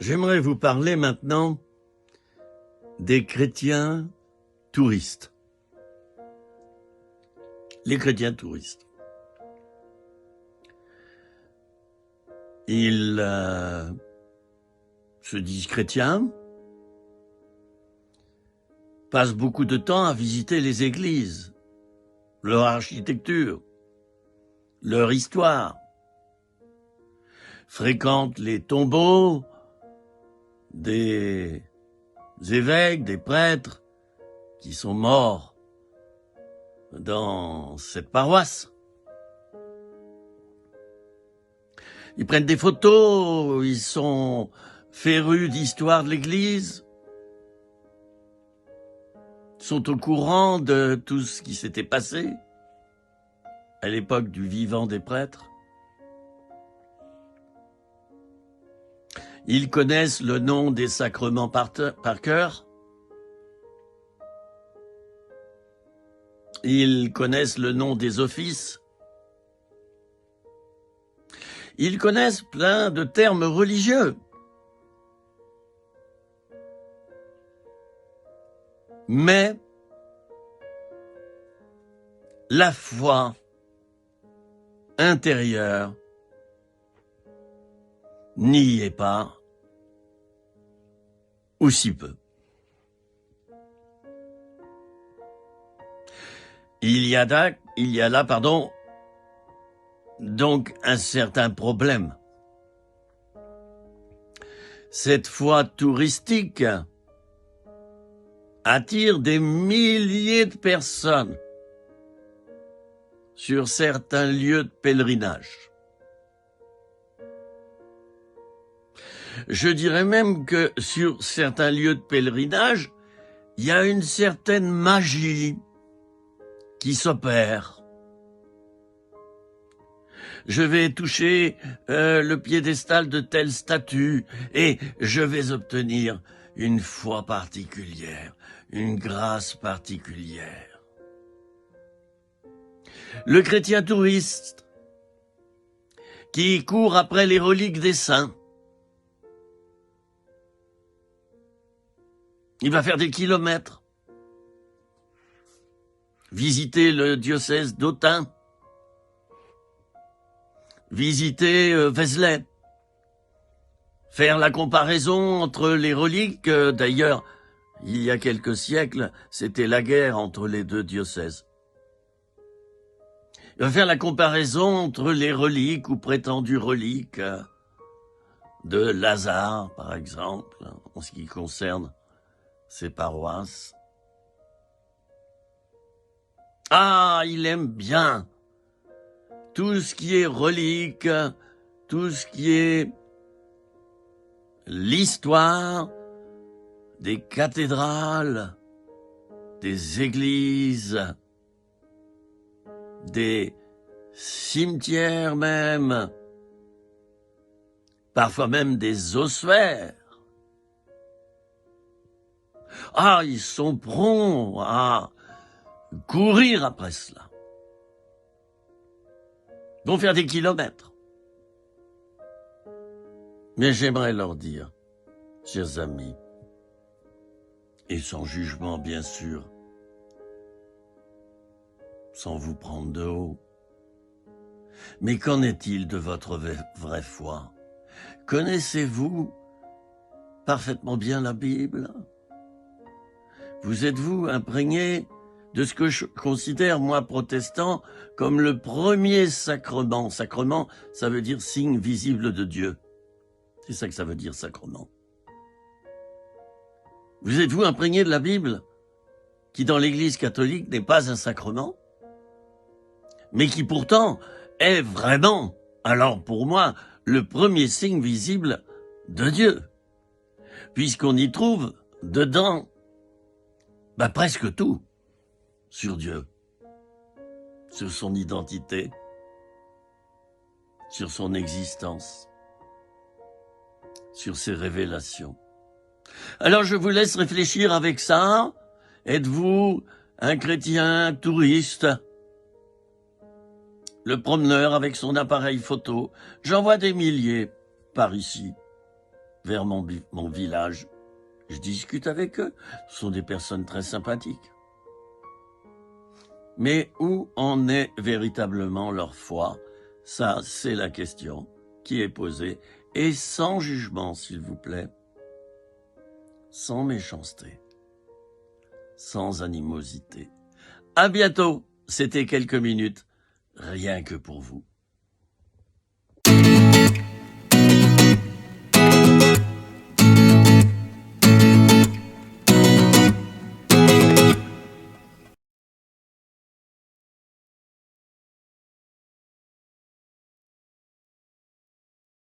J'aimerais vous parler maintenant des chrétiens touristes. Les chrétiens touristes. Ils se disent chrétiens, passent beaucoup de temps à visiter les églises, leur architecture, leur histoire, fréquentent les tombeaux des évêques, des prêtres qui sont morts dans cette paroisse. Ils prennent des photos, ils sont férus d'histoire de l'Église, sont au courant de tout ce qui s'était passé à l'époque du vivant des prêtres. Ils connaissent le nom des sacrements par cœur. Ils connaissent le nom des offices. Ils connaissent plein de termes religieux. Mais la foi intérieure n'y est pas, ou si peu. Il y a là, donc un certain problème. Cette foi touristique attire des milliers de personnes sur certains lieux de pèlerinage. Je dirais même que sur certains lieux de pèlerinage, il y a une certaine magie qui s'opère. Je vais toucher le piédestal de telle statue et je vais obtenir une foi particulière, une grâce particulière. Le chrétien touriste qui court après les reliques des saints, il va faire des kilomètres, visiter le diocèse d'Autun, visiter Vézelay, faire la comparaison entre les reliques. D'ailleurs, il y a quelques siècles, c'était la guerre entre les deux diocèses. Il va faire la comparaison entre les reliques ou prétendues reliques de Lazare, par exemple, en ce qui concerne ces paroisses. Ah, il aime bien tout ce qui est relique, tout ce qui est l'histoire des cathédrales, des églises, des cimetières même, parfois même des ossuaires. Ah, ils sont prompts à courir après cela. Ils vont faire des kilomètres. Mais j'aimerais leur dire, chers amis, et sans jugement bien sûr, sans vous prendre de haut, mais qu'en est-il de votre vraie foi? Connaissez-vous parfaitement bien la Bible? Vous êtes-vous imprégné de ce que je considère, moi, protestant, comme le premier sacrement? Sacrement, ça veut dire signe visible de Dieu. C'est ça que ça veut dire, sacrement. Vous êtes-vous imprégné de la Bible, qui dans l'Église catholique n'est pas un sacrement, mais qui pourtant est vraiment, alors pour moi, le premier signe visible de Dieu, puisqu'on y trouve dedans presque tout sur Dieu, sur son identité, sur son existence, sur ses révélations. Alors je vous laisse réfléchir avec ça. Êtes-vous un chrétien touriste, le promeneur avec son appareil photo? J'en vois des milliers par ici. vers mon village. Je discute avec eux. Ce sont des personnes très sympathiques. Mais où en est véritablement leur foi? Ça, c'est la question qui est posée. Et sans jugement, s'il vous plaît. Sans méchanceté. Sans animosité. À bientôt. C'était quelques minutes, rien que pour vous.